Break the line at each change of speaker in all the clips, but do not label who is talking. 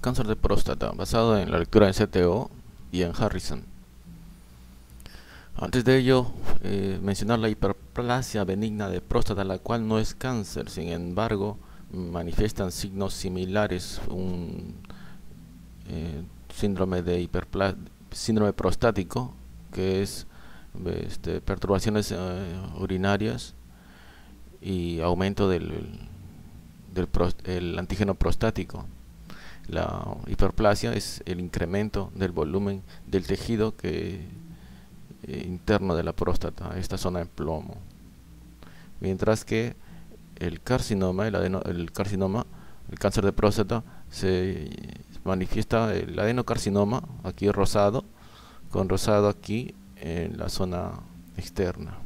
Cáncer de próstata, basado en la lectura en CTO y en Harrison. Antes de ello, mencionar la hiperplasia benigna de próstata, la cual no es cáncer, sin embargo, manifiestan signos similares, un síndrome de síndrome prostático, que es perturbaciones urinarias y aumento del antígeno prostático. La hiperplasia es el incremento del volumen del tejido interno de la próstata, esta zona de plomo. Mientras que el carcinoma, el cáncer de próstata, se manifiesta el adenocarcinoma, aquí rosado, con rosado aquí en la zona externa.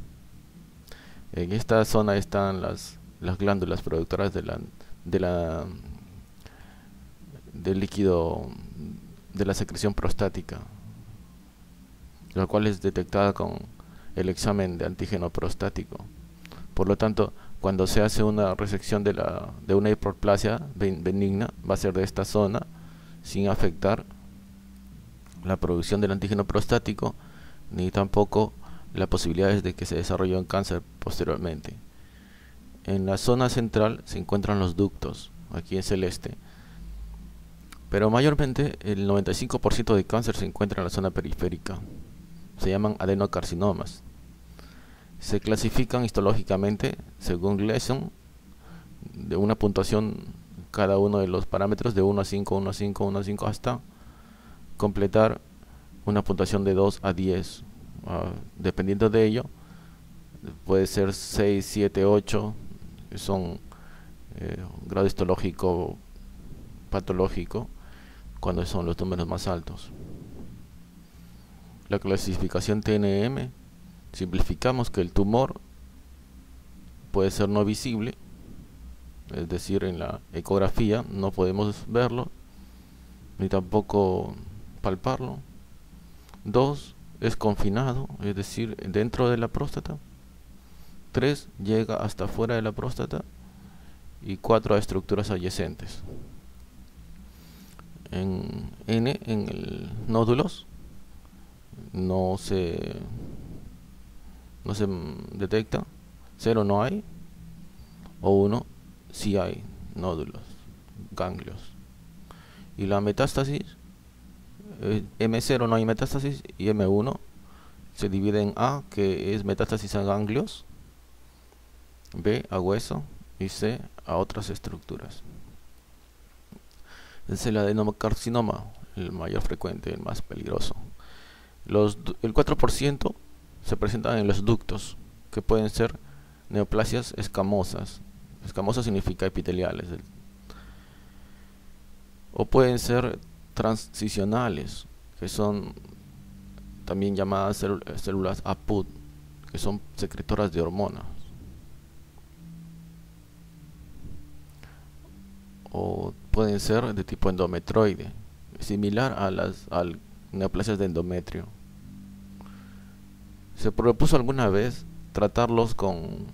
En esta zona están las glándulas productoras del líquido de la secreción prostática, la cual es detectada con el examen de antígeno prostático. Por lo tanto, cuando se hace una resección de una hiperplasia benigna, va a ser de esta zona, sin afectar la producción del antígeno prostático, ni tampoco las posibilidades de que se desarrolle un cáncer posteriormente. En la zona central se encuentran los ductos, aquí en celeste, pero mayormente el 95% de cáncer se encuentra en la zona periférica. Se llaman adenocarcinomas. Se clasifican histológicamente según Gleason, de una puntuación cada uno de los parámetros de 1 a 5, 1 a 5, 1 a 5, hasta completar una puntuación de 2 a 10. Dependiendo de ello, puede ser 6, 7, 8, que son grado histológico patológico, cuando son los números más altos. La clasificación TNM, simplificamos que el tumor puede ser no visible, es decir, en la ecografía no podemos verlo, ni tampoco palparlo. 2, es confinado, es decir, dentro de la próstata. 3, llega hasta fuera de la próstata. Y 4, a estructuras adyacentes. En el nódulos no se detecta. 0 no hay, o 1 sí hay nódulos, ganglios. Y la metástasis, M0 no hay metástasis, y M1 se divide en A, que es metástasis a ganglios, B a hueso, y C a otras estructuras. Es el adenocarcinoma, el mayor frecuente, el más peligroso. El 4% se presentan en los ductos, que pueden ser neoplasias escamosas. Escamosas significa epiteliales. O pueden ser transicionales, que son también llamadas células APUD, que son secretoras de hormonas. O pueden ser de tipo endometroide, similar a las neoplasias de endometrio. Se propuso alguna vez tratarlos con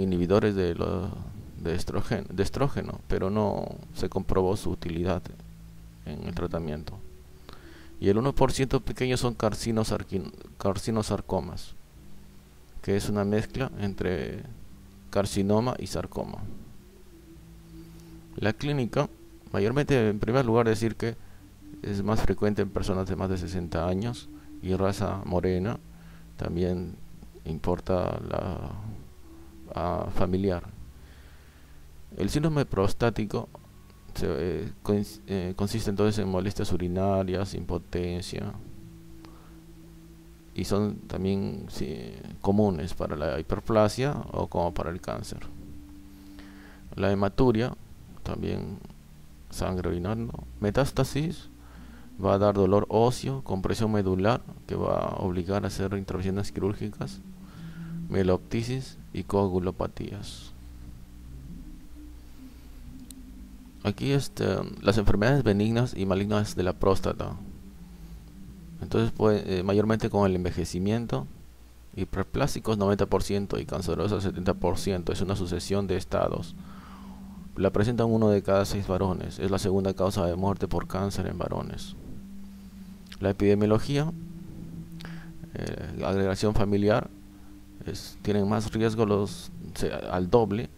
inhibidores de estrógeno, pero no se comprobó su utilidad en el tratamiento. Y el 1% pequeño son carcinosarcomas, que es una mezcla entre carcinoma y sarcoma. La clínica, mayormente, en primer lugar, decir que es más frecuente en personas de más de 60 años y raza morena. También importa la familiar. El síndrome prostático consiste entonces en molestias urinarias, impotencia, y son también comunes para la hiperplasia o como para el cáncer. La hematuria, también sangre orinando. Metástasis va a dar dolor óseo, compresión medular, que va a obligar a hacer intervenciones quirúrgicas, mieloptisis y coagulopatías. Aquí las enfermedades benignas y malignas de la próstata. Entonces, mayormente con el envejecimiento, hiperplásicos 90% y cancerosas 70%. Es una sucesión de estados. la presentan 1 de cada 6 varones. Es la segunda causa de muerte por cáncer en varones. La epidemiología, agregación familiar, tienen más riesgo al doble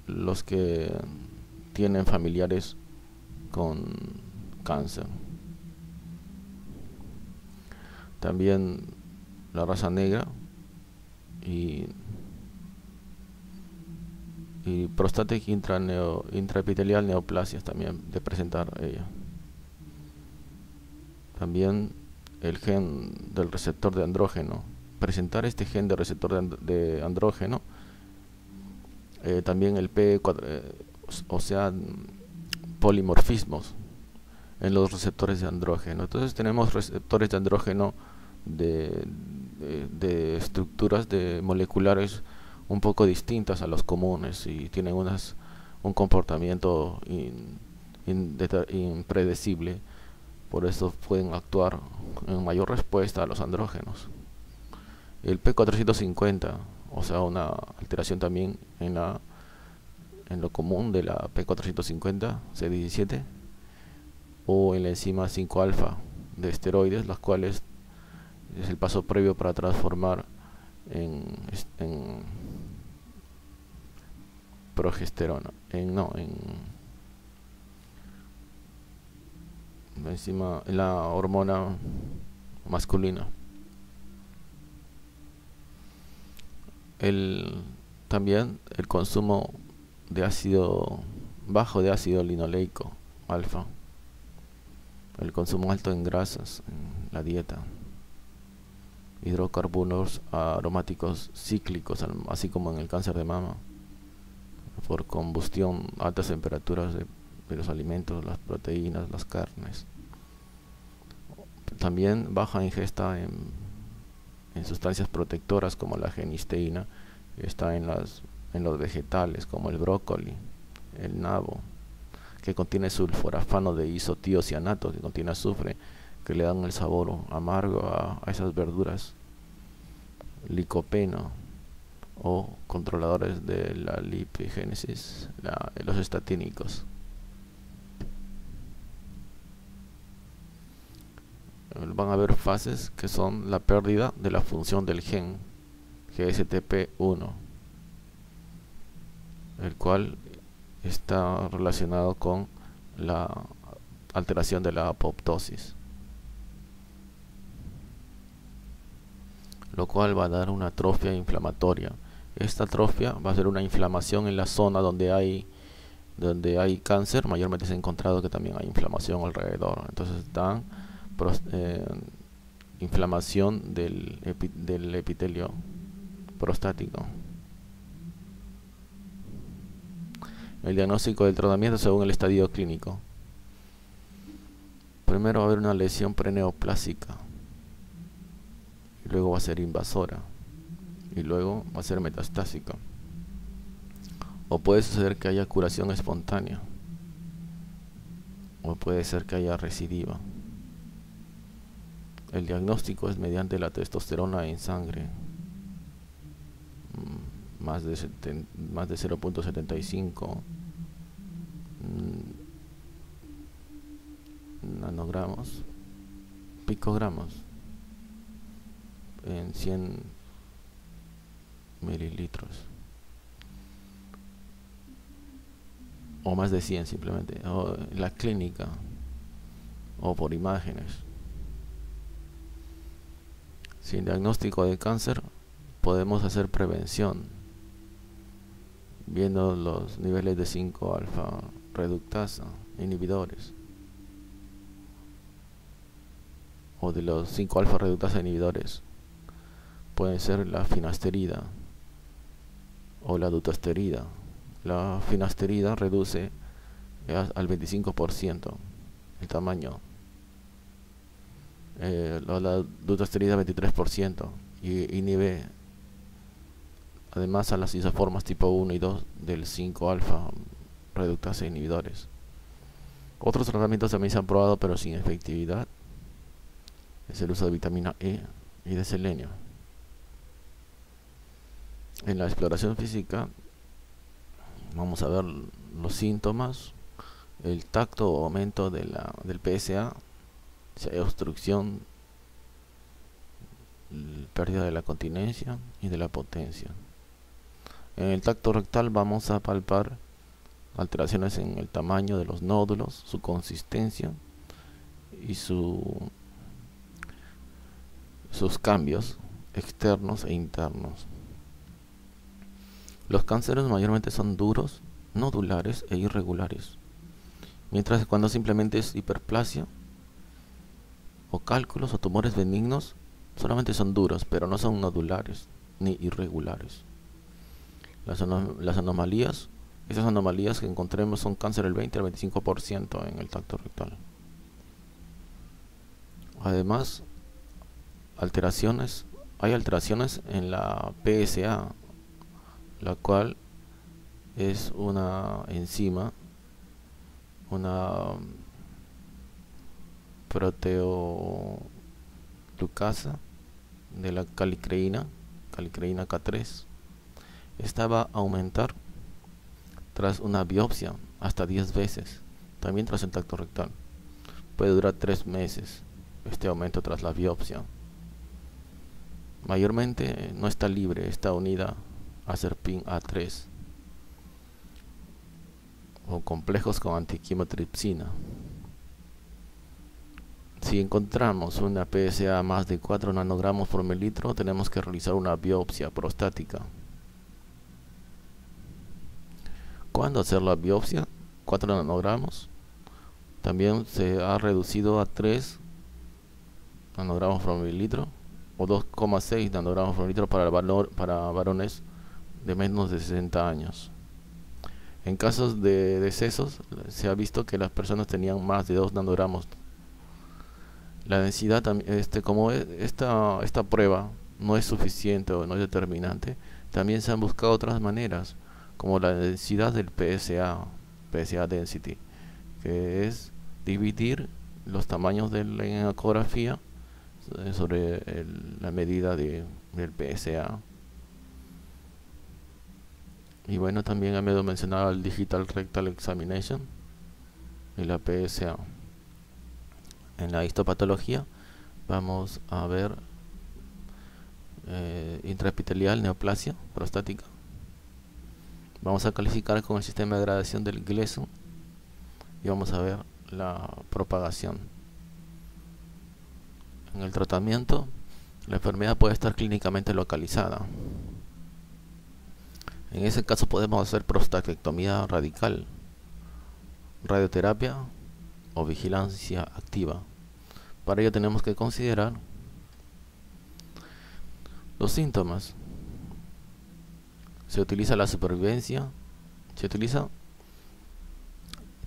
los que tienen familiares con cáncer. También la raza negra y prostática intraepitelial neoplasias también de presentar ella. También el gen del receptor de andrógeno, presentar este gen de receptor de andrógeno, también el o sea, polimorfismos en los receptores de andrógeno. Entonces tenemos receptores de andrógeno de estructuras moleculares un poco distintas a los comunes y tienen un comportamiento impredecible. Por eso pueden actuar en mayor respuesta a los andrógenos. El P450, o sea, una alteración también en lo común de la P450, C17, o en la enzima 5-alfa de esteroides, las cuales es el paso previo para transformar en progesterona, en la hormona masculina. También el consumo de bajo de ácido linoleico alfa, el consumo alto en grasas en la dieta, hidrocarburos aromáticos cíclicos, así como en el cáncer de mama, por combustión, altas temperaturas de los alimentos, las proteínas, las carnes. También baja ingesta en sustancias protectoras como la genisteína, que está en los vegetales como el brócoli, el nabo, que contiene sulforafano de isotiocianato, que contiene azufre, que le dan el sabor amargo a esas verduras. Licopeno, o controladores de la lipigénesis, los estatínicos. Van a haber fases que son la pérdida de la función del gen GSTP1, el cual está relacionado con la alteración de la apoptosis, lo cual va a dar una atrofia inflamatoria. Esta atrofia va a ser una inflamación en la zona donde hay cáncer. Mayormente se ha encontrado que también hay inflamación alrededor. Entonces dan inflamación del epitelio prostático. El diagnóstico del tratamiento según el estadio clínico. Primero va a haber una lesión preneoplásica, y luego va a ser invasora, y luego va a ser metastásica. O puede suceder que haya curación espontánea, o puede ser que haya recidiva. El diagnóstico es mediante la testosterona en sangre, más de 0.75 nanogramos, picogramos en 100 mililitros, o más de 100 simplemente, o en la clínica, o por imágenes. Sin diagnóstico de cáncer podemos hacer prevención viendo los niveles de 5-alfa reductasa, inhibidores, o de los 5-alfa reductasa inhibidores. Pueden ser la finasterida o la dutasterida. La finasterida reduce al 25% el tamaño, la dutasterida 23%, y inhibe además a las isoformas tipo 1 y 2 del 5-alfa reductasa inhibidores. Otros tratamientos también se han probado pero sin efectividad. Es el uso de vitamina E y de selenio. En la exploración física vamos a ver los síntomas: el tacto o aumento del PSA, obstrucción, pérdida de la continencia y de la potencia. En el tacto rectal vamos a palpar alteraciones en el tamaño de los nódulos, su consistencia y sus cambios externos e internos. Los cánceres mayormente son duros, nodulares e irregulares, mientras que cuando simplemente es hiperplasia o cálculos o tumores benignos, solamente son duros, pero no son nodulares ni irregulares. Las anomalías, esas anomalías que encontremos son cáncer del 20 al 25% en el tacto rectal. Además, hay alteraciones en la PSA, la cual es una enzima, una proteoglucasa de la calicreína K3. Esta va a aumentar tras una biopsia hasta 10 veces, también tras el tacto rectal. Puede durar 3 meses este aumento tras la biopsia. Mayormente no está libre, está unida a SERPIN A3 o complejos con antiquimotripsina. Si encontramos una PSA más de 4 nanogramos por mililitro, tenemos que realizar una biopsia prostática. ¿Cuándo hacer la biopsia? 4 nanogramos. También se ha reducido a 3 nanogramos por mililitro o 2,6 nanogramos por mililitro para varones de menos de 60 años. En casos de decesos se ha visto que las personas tenían más de 2 nanogramos. La densidad, como esta prueba no es suficiente o no es determinante, también se han buscado otras maneras, como la densidad del PSA density, que es dividir los tamaños de la ecografía sobre la medida del PSA. Y bueno, también he mencionado el Digital Rectal Examination y la PSA. En la histopatología vamos a ver intraepitelial, neoplasia prostática. Vamos a calificar con el sistema de gradación del Gleason y vamos a ver la propagación. En el tratamiento, la enfermedad puede estar clínicamente localizada. En ese caso podemos hacer prostatectomía radical, radioterapia o vigilancia activa. Para ello tenemos que considerar los síntomas. Se utiliza la supervivencia,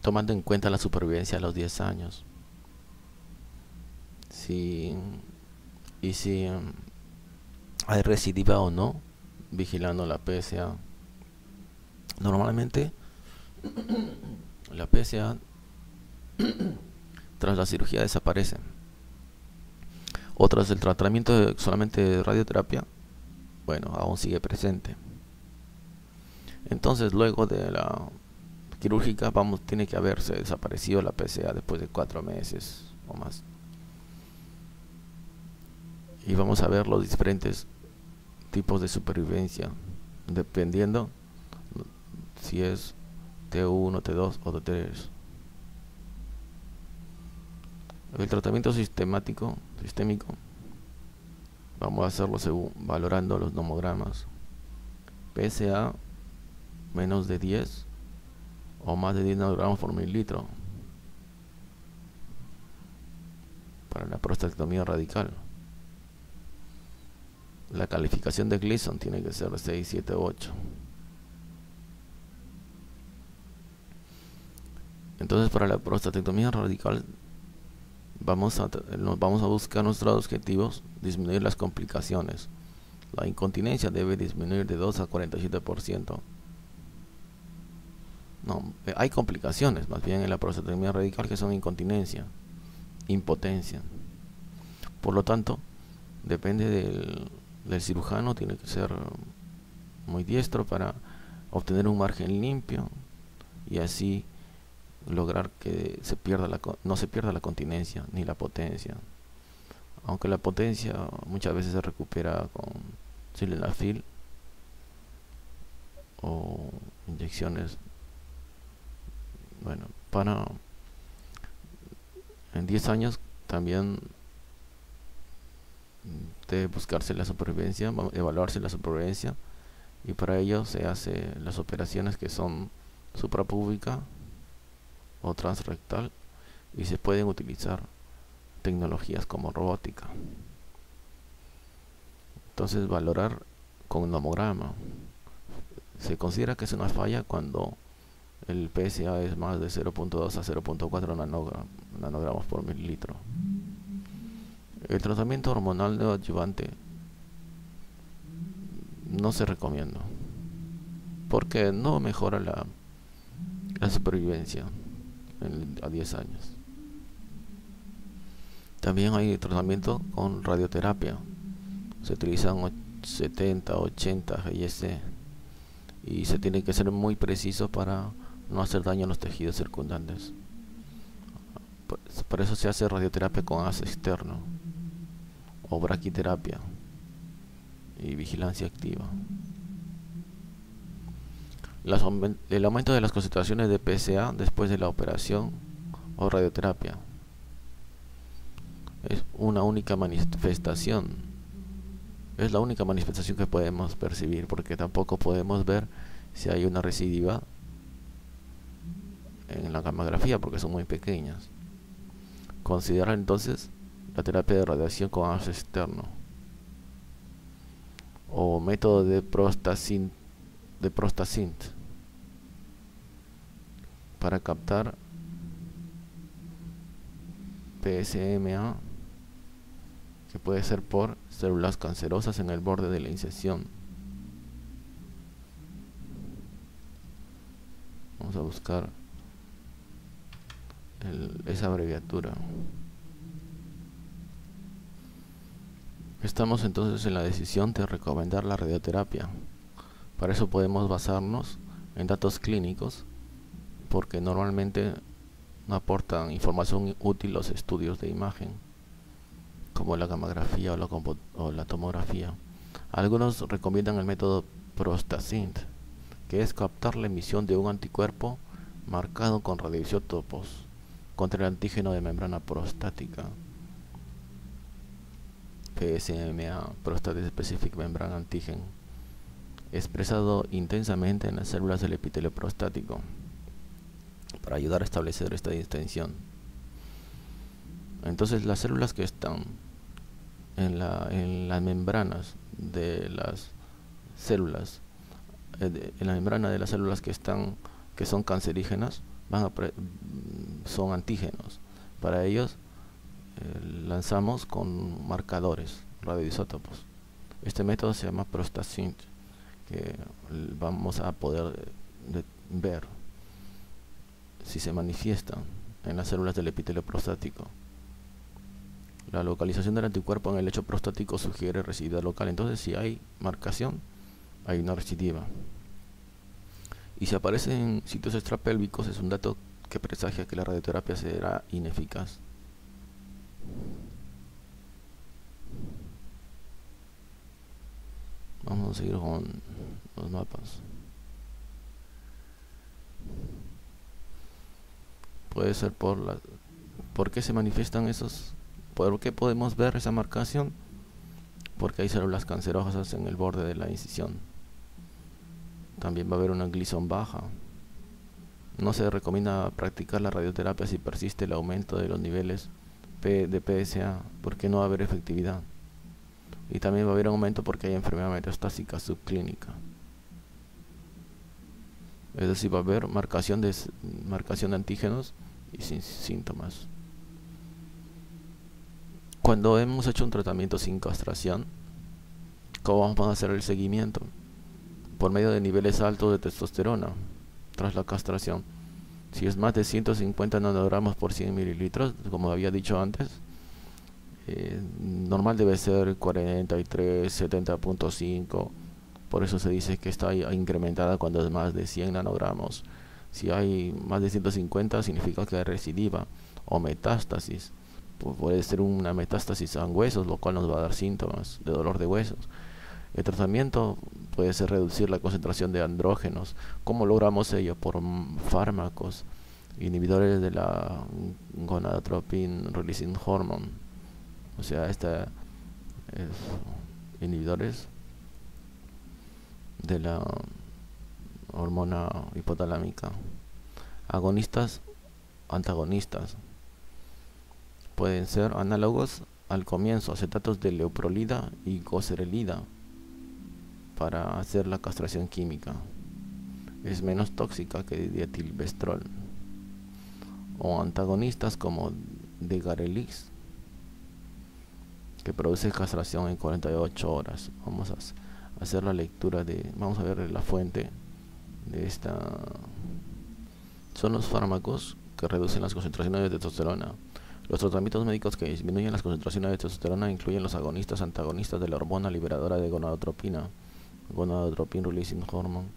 tomando en cuenta la supervivencia a los 10 años. Si hay recidiva o no, vigilando la PSA. Normalmente la PSA tras la cirugía desaparece. Tras el tratamiento solamente de radioterapia, bueno, aún sigue presente. Entonces, luego de la quirúrgica, tiene que haberse desaparecido la PSA después de 4 meses o más. Y vamos a ver los diferentes tipos de supervivencia, dependiendo si es T1, T2 o T3. El tratamiento sistémico, vamos a hacerlo valorando los nomogramas. PSA menos de 10 o más de 10 nanogramos por mililitro para la prostatectomía radical. La calificación de Gleason tiene que ser 6, 7, 8. Entonces, para la prostatectomía radical vamos a buscar nuestros objetivos: disminuir las complicaciones. La incontinencia debe disminuir de 2 a 47%. No, hay complicaciones más bien en la prostatectomía radical que son incontinencia, impotencia. Por lo tanto, depende del cirujano, tiene que ser muy diestro para obtener un margen limpio y así lograr que no se pierda la continencia ni la potencia. Aunque la potencia muchas veces se recupera con sildenafil o inyecciones. Bueno, en 10 años también debe buscarse la supervivencia, evaluarse la supervivencia, y para ello se hace las operaciones que son suprapúbica o transrectal, y se pueden utilizar tecnologías como robótica. Entonces, valorar con un nomograma. Se considera que es una falla cuando el PSA es más de 0.2 a 0.4 nanogramos por mililitro. El tratamiento hormonal neoadyuvante no se recomienda porque no mejora la supervivencia a 10 años. También hay tratamiento con radioterapia. Se utilizan 70, 80 GIC y se tiene que ser muy preciso para no hacer daño a los tejidos circundantes. Por eso se hace radioterapia con gas externo o braquiterapia y vigilancia activa. El aumento de las concentraciones de PSA después de la operación o radioterapia es una única manifestación. Es la única manifestación que podemos percibir, porque tampoco podemos ver si hay una recidiva en la gammagrafía porque son muy pequeñas. Considerar entonces la terapia de radiación con gas externo o método de Prostasint para captar PSMA, que puede ser por células cancerosas en el borde de la incisión. Vamos a buscar esa abreviatura. Estamos entonces en la decisión de recomendar la radioterapia. Para eso podemos basarnos en datos clínicos, porque normalmente no aportan información útil los estudios de imagen, como la gammagrafía o la tomografía. Algunos recomiendan el método Prostasint, que es captar la emisión de un anticuerpo marcado con radioisótopos contra el antígeno de membrana prostática, PSMA, Prostate Specific Membrane Antigen, expresado intensamente en las células del epitelio prostático, para ayudar a establecer esta distinción. Entonces, las células que están en las membranas de las células, en la membrana de las células que son cancerígenas, son antígenos. Para ellos lanzamos con marcadores, radioisótopos. Este método se llama Prostasint, que vamos a poder ver si se manifiestan en las células del epitelio prostático. La localización del anticuerpo en el lecho prostático sugiere recidiva local. Entonces, si hay marcación, hay una recidiva. Y si aparece en sitios extrapélvicos, es un dato que presagia que la radioterapia será ineficaz. Vamos a seguir con los mapas. Puede ser ¿por qué se manifiestan esos? ¿Por qué podemos ver esa marcación? Porque hay células cancerosas en el borde de la incisión. También va a haber una Gleason baja. No se recomienda practicar la radioterapia si persiste el aumento de los niveles de PSA, porque no va a haber efectividad. Y también va a haber un aumento porque hay enfermedad metastásica subclínica. Es decir, va a haber marcación de antígenos y sin síntomas. Cuando hemos hecho un tratamiento sin castración, ¿cómo vamos a hacer el seguimiento? Por medio de niveles altos de testosterona tras la castración. Si es más de 150 nanogramos por 100 mililitros, como había dicho antes, normal debe ser 43, 70.5. Por eso se dice que está incrementada cuando es más de 100 nanogramos, Si hay más de 150 significa que hay recidiva o metástasis. Pues puede ser una metástasis en huesos, lo cual nos va a dar síntomas de dolor de huesos. El tratamiento puede ser reducir la concentración de andrógenos. ¿Cómo logramos ello? Por fármacos, inhibidores de la gonadotropin releasing hormone. O sea, inhibidores de la hormona hipotalámica. Agonistas, antagonistas. Pueden ser análogos al comienzo, acetatos de leuprolida y goserelida, para hacer la castración química. Es menos tóxica que dietilvestrol. O antagonistas como degarelix, que produce castración en 48 horas. Vamos a hacer la lectura vamos a ver la fuente de esta. Son los fármacos que reducen las concentraciones de testosterona. Los tratamientos médicos que disminuyen las concentraciones de testosterona incluyen los agonistas antagonistas de la hormona liberadora de gonadotropina, gonadotropin releasing hormone,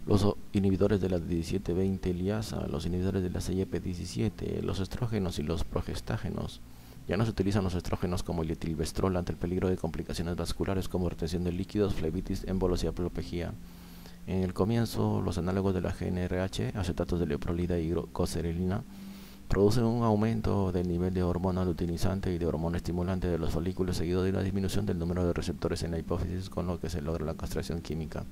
los inhibidores de la 17-20 liasa, los inhibidores de la CYP17, los estrógenos y los progestágenos. Ya no se utilizan los estrógenos como el etilvestrol ante el peligro de complicaciones vasculares como retención de líquidos, flebitis, émbolos y aplopejía. En el comienzo, los análogos de la GnRH, acetatos de leuprolida y goserelina, producen un aumento del nivel de hormona luteinizante y de hormona estimulante de los folículos, seguido de una disminución del número de receptores en la hipófisis, con lo que se logra la castración química.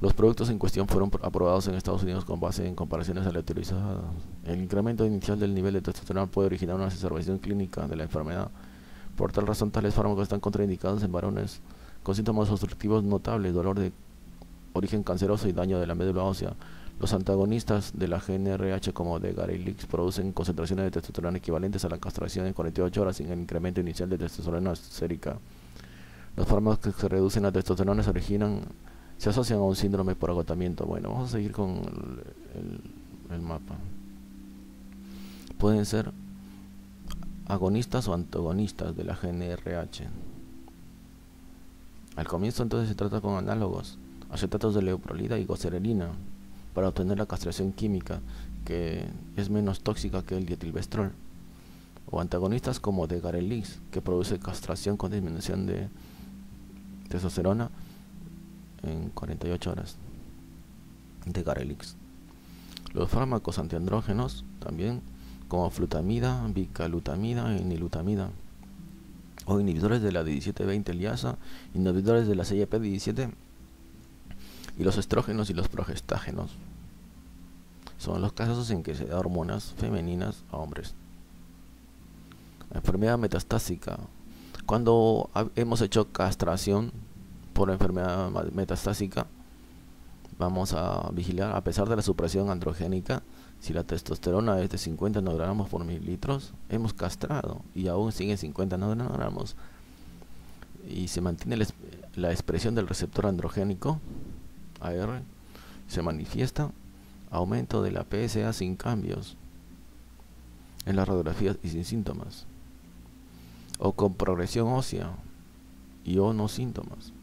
Los productos en cuestión fueron aprobados en Estados Unidos con base en comparaciones aleatorizadas. El incremento inicial del nivel de testosterona puede originar una exacerbación clínica de la enfermedad. Por tal razón, tales fármacos están contraindicados en varones con síntomas obstructivos notables, dolor de origen canceroso y daño de la médula ósea. Los antagonistas de la GnRH como degarelix producen concentraciones de testosterona equivalentes a la castración en 48 horas sin el incremento inicial de testosterona sérica. Los fármacos que reducen la testosterona se asocian a un síndrome por agotamiento. Bueno, vamos a seguir con el mapa. Pueden ser agonistas o antagonistas de la GnRH. Al comienzo entonces se trata con análogos, acetatos de leuprolida y goserelina, para obtener la castración química, que es menos tóxica que el dietilvestrol, o antagonistas como degarelix, que produce castración con disminución de testosterona en 48 horas. Degarelix. Los fármacos antiandrógenos también, como flutamida, bicalutamida y nilutamida, o inhibidores de la 17-20 liasa, inhibidores de la CYP17, y los estrógenos y los progestágenos. Son los casos en que se da hormonas femeninas a hombres. La enfermedad metastásica. Cuando hemos hecho castración por enfermedad metastásica, vamos a vigilar, a pesar de la supresión androgénica, si la testosterona es de 50 nanogramos por mililitros, hemos castrado y aún sigue 50 nanogramos y se mantiene la expresión del receptor androgénico AR, se manifiesta aumento de la PSA sin cambios en las radiografías y sin síntomas, o con progresión ósea y o no síntomas,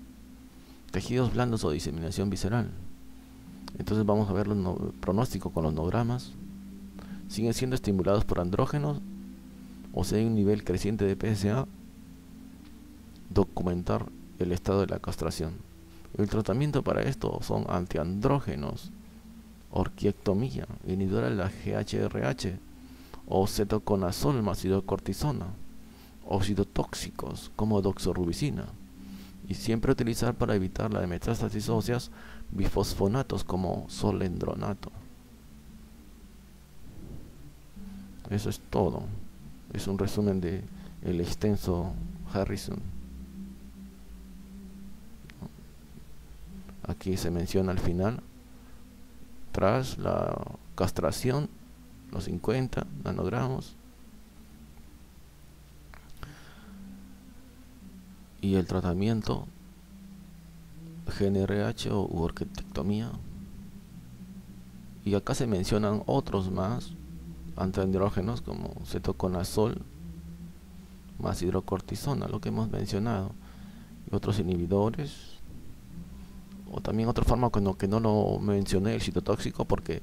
tejidos blandos o diseminación visceral. Entonces vamos a ver los pronósticos con los nogramas. Siguen siendo estimulados por andrógenos, o si hay un nivel creciente de PSA, documentar el estado de la castración. El tratamiento para esto son antiandrógenos, orquiectomía, inhibidora de la GHRH, o cetoconazol más hidrocortisona, o citotóxicos como doxorubicina, y siempre utilizar para evitar la metástasis óseas bifosfonatos como solendronato. Eso es todo. Es un resumen de el extenso Harrison. Aquí se menciona al final, tras la castración, los 50 nanogramos, y el tratamiento GnRH o orquiectomía. Y acá se mencionan otros más antiandrógenos como cetoconazol más hidrocortisona, lo que hemos mencionado, y otros inhibidores, O también otra fármaco que no lo mencioné, el citotóxico, porque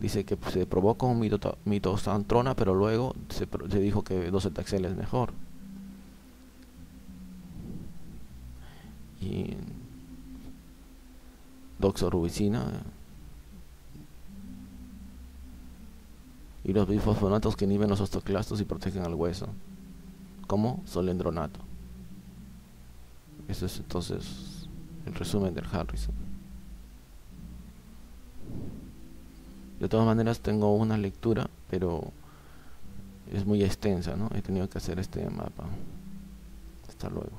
dice que se probó con mitoxantrona, pero luego se dijo que docetaxel es mejor. Y doxorubicina y los bifosfonatos que inhiben los osteoclastos y protegen al hueso, como solendronato. Eso es entonces el resumen del Harrison. De todas maneras tengo una lectura, pero es muy extensa, ¿no? He tenido que hacer este mapa. Hasta luego.